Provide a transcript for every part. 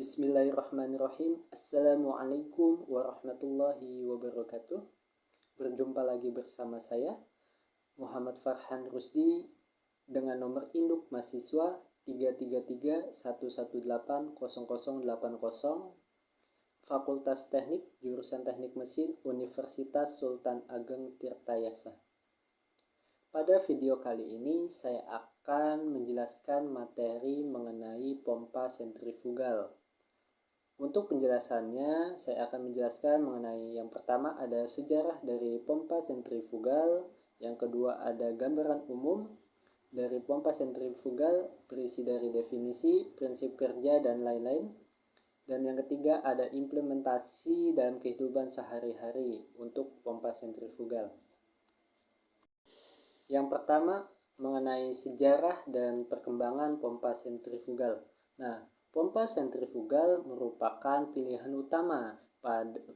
Bismillahirrahmanirrahim. Assalamualaikum warahmatullahi wabarakatuh. Berjumpa lagi bersama saya, Muhammad Farhan Rusdi, dengan nomor induk mahasiswa 333118080, Fakultas Teknik, Jurusan Teknik Mesin, Universitas Sultan Ageng Tirtayasa. Pada video kali ini saya akan menjelaskan materi mengenai pompa sentrifugal. Untuk penjelasannya, saya akan menjelaskan mengenai yang pertama ada sejarah dari pompa sentrifugal, yang kedua ada gambaran umum dari pompa sentrifugal berisi dari definisi, prinsip kerja, dan lain-lain. Dan yang ketiga ada implementasi dalam kehidupan sehari-hari untuk pompa sentrifugal. Yang pertama mengenai sejarah dan perkembangan pompa sentrifugal. Nah, pompa sentrifugal merupakan pilihan utama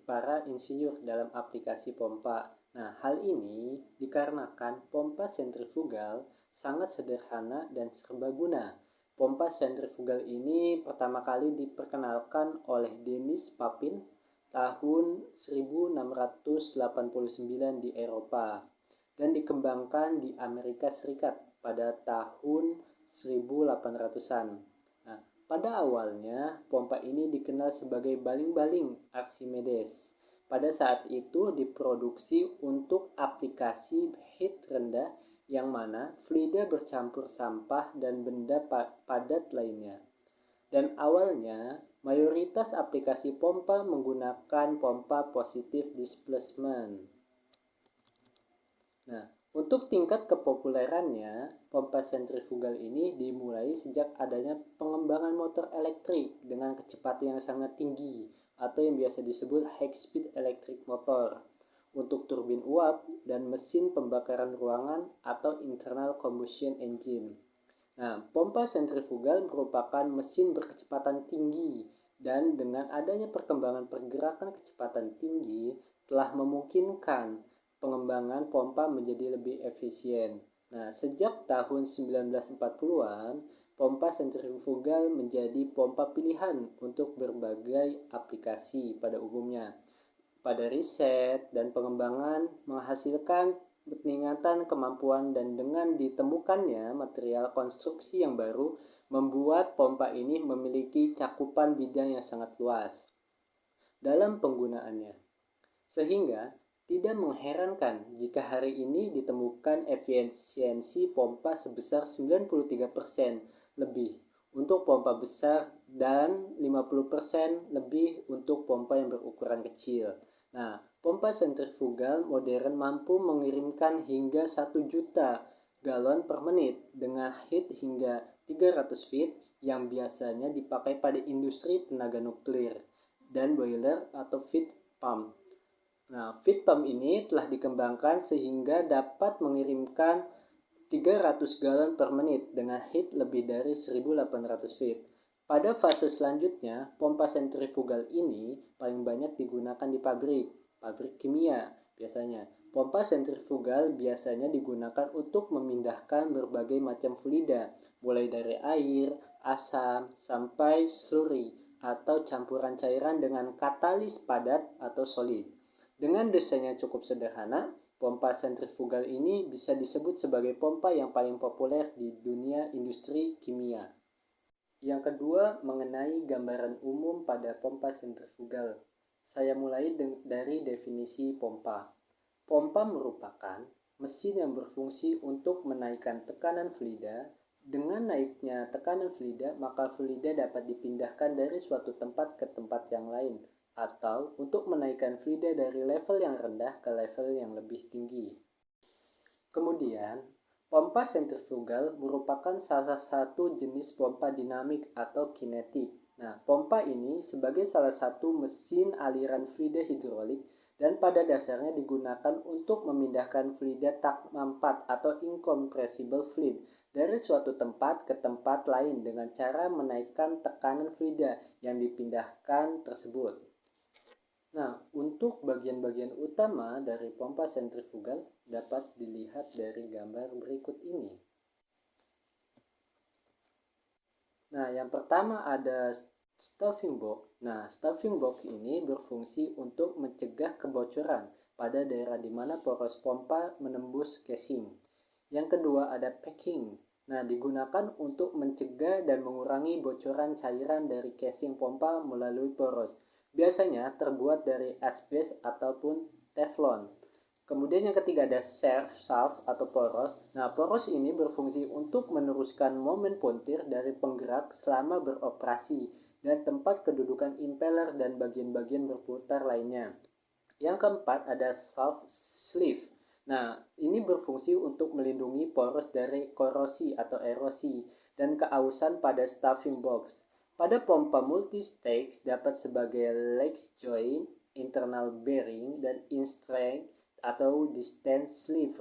para insinyur dalam aplikasi pompa. Nah, hal ini dikarenakan pompa sentrifugal sangat sederhana dan serbaguna. Pompa sentrifugal ini pertama kali diperkenalkan oleh Denis Papin tahun 1689 di Eropa dan dikembangkan di Amerika Serikat pada tahun 1800-an. Nah, pada awalnya pompa ini dikenal sebagai baling-baling Archimedes. Pada saat itu diproduksi untuk aplikasi heat rendah yang mana fluida bercampur sampah dan benda padat lainnya. Dan awalnya mayoritas aplikasi pompa menggunakan pompa positif displacement. Nah, untuk tingkat kepopulerannya, pompa sentrifugal ini dimulai sejak adanya pengembangan motor elektrik dengan kecepatan yang sangat tinggi atau yang biasa disebut high speed electric motor untuk turbin uap dan mesin pembakaran ruangan atau internal combustion engine. Nah, pompa sentrifugal merupakan mesin berkecepatan tinggi dan dengan adanya perkembangan pergerakan kecepatan tinggi telah memungkinkan pengembangan pompa menjadi lebih efisien. Nah, sejak tahun 1940-an, pompa sentrifugal menjadi pompa pilihan untuk berbagai aplikasi pada umumnya. Pada riset dan pengembangan menghasilkan peningkatan kemampuan dan dengan ditemukannya material konstruksi yang baru membuat pompa ini memiliki cakupan bidang yang sangat luas dalam penggunaannya. Sehingga tidak mengherankan jika hari ini ditemukan efisiensi pompa sebesar 93% lebih untuk pompa besar dan 50% lebih untuk pompa yang berukuran kecil. Nah, pompa sentrifugal modern mampu mengirimkan hingga 1 juta galon per menit dengan heat hingga 300 feet yang biasanya dipakai pada industri tenaga nuklir dan boiler atau feed pump. Nah, feed pump ini telah dikembangkan sehingga dapat mengirimkan 300 galon per menit dengan heat lebih dari 1800 feet. Pada fase selanjutnya, pompa sentrifugal ini paling banyak digunakan di pabrik kimia biasanya. Pompa sentrifugal biasanya digunakan untuk memindahkan berbagai macam fluida, mulai dari air, asam, sampai slurry atau campuran cairan dengan katalis padat atau solid. Dengan desainnya cukup sederhana, pompa sentrifugal ini bisa disebut sebagai pompa yang paling populer di dunia industri kimia. Yang kedua, mengenai gambaran umum pada pompa sentrifugal. Saya mulai dari definisi pompa. Pompa merupakan mesin yang berfungsi untuk menaikkan tekanan fluida. Dengan naiknya tekanan fluida, maka fluida dapat dipindahkan dari suatu tempat ke tempat yang lain, atau untuk menaikkan fluida dari level yang rendah ke level yang lebih tinggi. Kemudian, pompa sentrifugal merupakan salah satu jenis pompa dinamik atau kinetik. Nah, pompa ini sebagai salah satu mesin aliran fluida hidrolik dan pada dasarnya digunakan untuk memindahkan fluida tak mampat atau incompressible fluid dari suatu tempat ke tempat lain dengan cara menaikkan tekanan fluida yang dipindahkan tersebut. Nah, untuk bagian-bagian utama dari pompa sentrifugal dapat dilihat dari gambar berikut ini. Nah, yang pertama ada Stuffing box. Nah, stuffing box ini berfungsi untuk mencegah kebocoran pada daerah di mana poros pompa menembus casing. Yang kedua ada packing. Nah, digunakan untuk mencegah dan mengurangi bocoran cairan dari casing pompa melalui poros. Biasanya terbuat dari asbes ataupun teflon. Kemudian yang ketiga ada shaft atau poros. Nah, poros ini berfungsi untuk meneruskan momen puntir dari penggerak selama beroperasi dan tempat kedudukan impeller dan bagian-bagian berputar lainnya. Yang keempat ada soft sleeve. Nah, ini berfungsi untuk melindungi poros dari korosi atau erosi dan keausan pada stuffing box. Pada pompa multi-stage dapat sebagai leg joint, internal bearing, dan in-strength atau distance sleeve.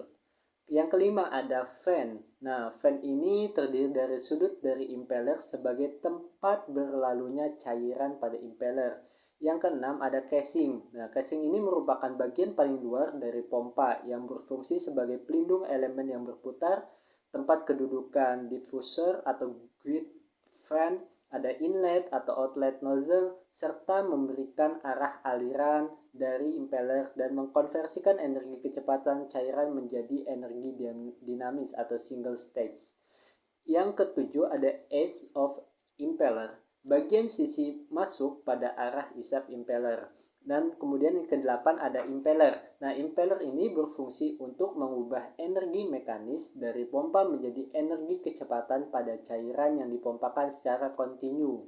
Yang kelima ada fan. Nah, fan ini terdiri dari sudut dari impeller sebagai tempat berlalunya cairan pada impeller. Yang keenam ada casing. Nah, casing ini merupakan bagian paling luar dari pompa yang berfungsi sebagai pelindung elemen yang berputar, tempat kedudukan diffuser atau guide fan, ada inlet atau outlet nozzle, serta memberikan arah aliran dari impeller dan mengkonversikan energi kecepatan cairan menjadi energi dinamis atau single stage. Yang ketujuh ada edge of impeller, bagian sisi masuk pada arah isap impeller. Dan kemudian yang kedelapan ada impeller. Nah, impeller ini berfungsi untuk mengubah energi mekanis dari pompa menjadi energi kecepatan pada cairan yang dipompakan secara kontinu.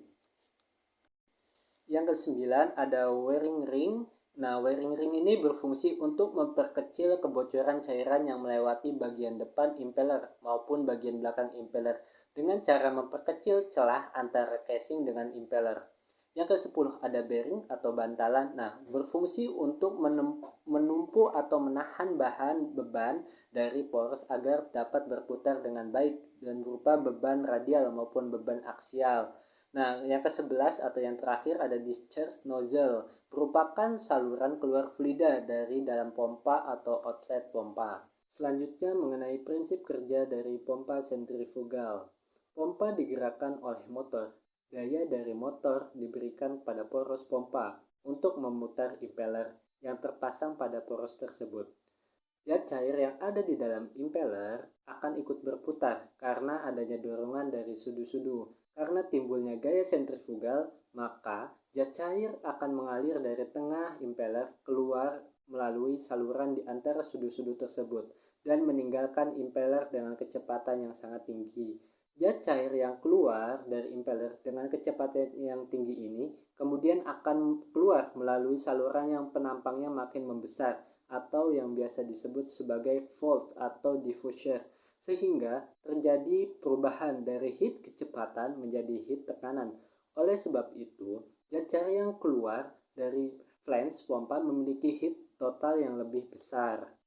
Yang kesembilan ada wearing ring. Nah, wearing ring ini berfungsi untuk memperkecil kebocoran cairan yang melewati bagian depan impeller maupun bagian belakang impeller dengan cara memperkecil celah antara casing dengan impeller. Yang ke-10 ada bearing atau bantalan. Nah, berfungsi untuk menumpu atau menahan bahan beban dari poros agar dapat berputar dengan baik dan berupa beban radial maupun beban aksial. Nah, yang ke-11 atau yang terakhir ada discharge nozzle, merupakan saluran keluar fluida dari dalam pompa atau outlet pompa. Selanjutnya mengenai prinsip kerja dari pompa sentrifugal. Pompa digerakkan oleh motor. Daya dari motor diberikan pada poros pompa untuk memutar impeller yang terpasang pada poros tersebut. Zat cair yang ada di dalam impeller akan ikut berputar karena adanya dorongan dari sudu-sudu. Karena timbulnya gaya sentrifugal, maka zat cair akan mengalir dari tengah impeller keluar melalui saluran di antara sudu-sudu tersebut dan meninggalkan impeller dengan kecepatan yang sangat tinggi. Zat cair yang keluar dari impeller dengan kecepatan yang tinggi ini kemudian akan keluar melalui saluran yang penampangnya makin membesar atau yang biasa disebut sebagai volt atau diffuser, sehingga terjadi perubahan dari heat kecepatan menjadi heat tekanan. Oleh sebab itu, zat cair yang keluar dari flange pompa memiliki heat total yang lebih besar.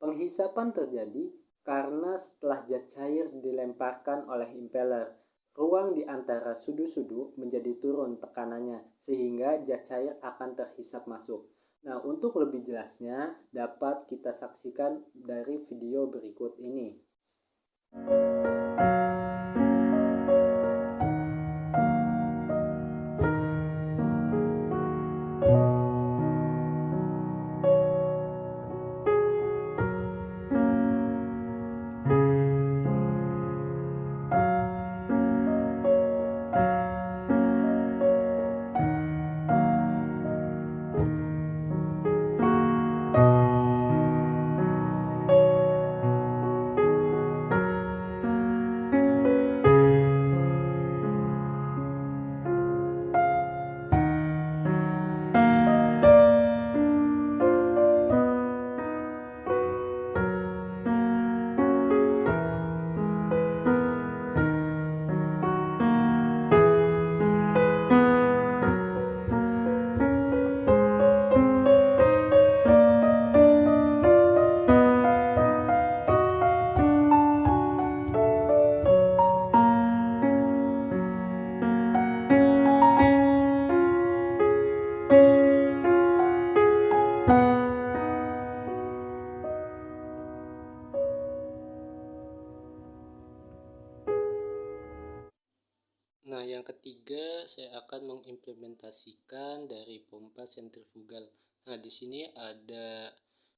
Penghisapan terjadi karena setelah zat cair dilemparkan oleh impeller, ruang di antara sudu-sudu menjadi turun tekanannya sehingga zat cair akan terhisap masuk. Nah, untuk lebih jelasnya dapat kita saksikan dari video berikut ini. saya akan mengimplementasikan dari pompa sentrifugal. Nah, di sini ada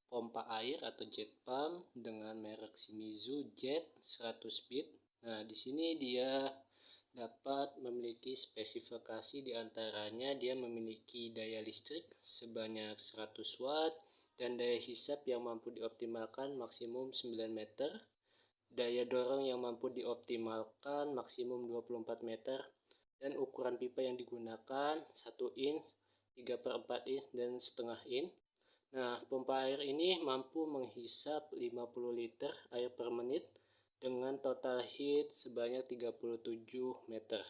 pompa air atau jet pump dengan merek Shimizu Jet 100 speed. Nah, di sini dia dapat memiliki spesifikasi, diantaranya dia memiliki daya listrik sebanyak 100 watt dan daya hisap yang mampu dioptimalkan maksimum 9 meter. Daya dorong yang mampu dioptimalkan maksimum 24 meter dan ukuran pipa yang digunakan 1 inch, 3/4 inch, dan setengah inch. Nah, pompa air ini mampu menghisap 50 liter air per menit dengan total heat sebanyak 37 meter.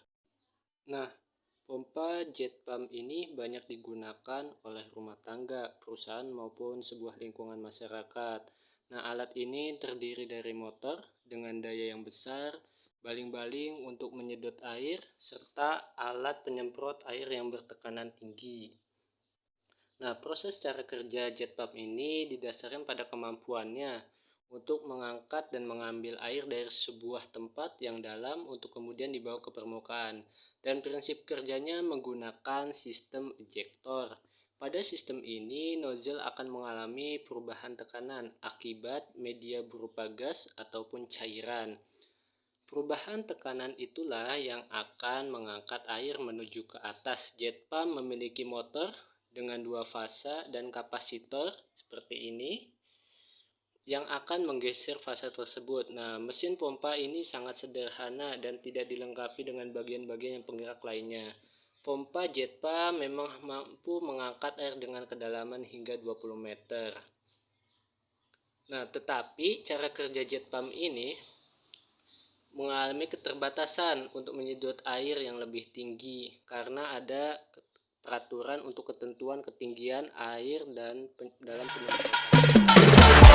Nah, pompa jet pump ini banyak digunakan oleh rumah tangga, perusahaan maupun sebuah lingkungan masyarakat. Nah, alat ini terdiri dari motor dengan daya yang besar, baling-baling untuk menyedot air, serta alat penyemprot air yang bertekanan tinggi. Nah, proses cara kerja jet pump ini didasarkan pada kemampuannya untuk mengangkat dan mengambil air dari sebuah tempat yang dalam untuk kemudian dibawa ke permukaan. Dan prinsip kerjanya menggunakan sistem ejector. Pada sistem ini, nozzle akan mengalami perubahan tekanan akibat media berupa gas ataupun cairan. Perubahan tekanan itulah yang akan mengangkat air menuju ke atas. Jet pump memiliki motor dengan 2 fasa dan kapasitor seperti ini yang akan menggeser fasa tersebut. Nah, mesin pompa ini sangat sederhana dan tidak dilengkapi dengan bagian-bagian yang penggerak lainnya. Pompa jet pump memang mampu mengangkat air dengan kedalaman hingga 20 meter. Nah, tetapi cara kerja jet pump ini mengalami keterbatasan untuk menyedot air yang lebih tinggi karena ada peraturan untuk ketentuan ketinggian air dan dalam penyemprotan.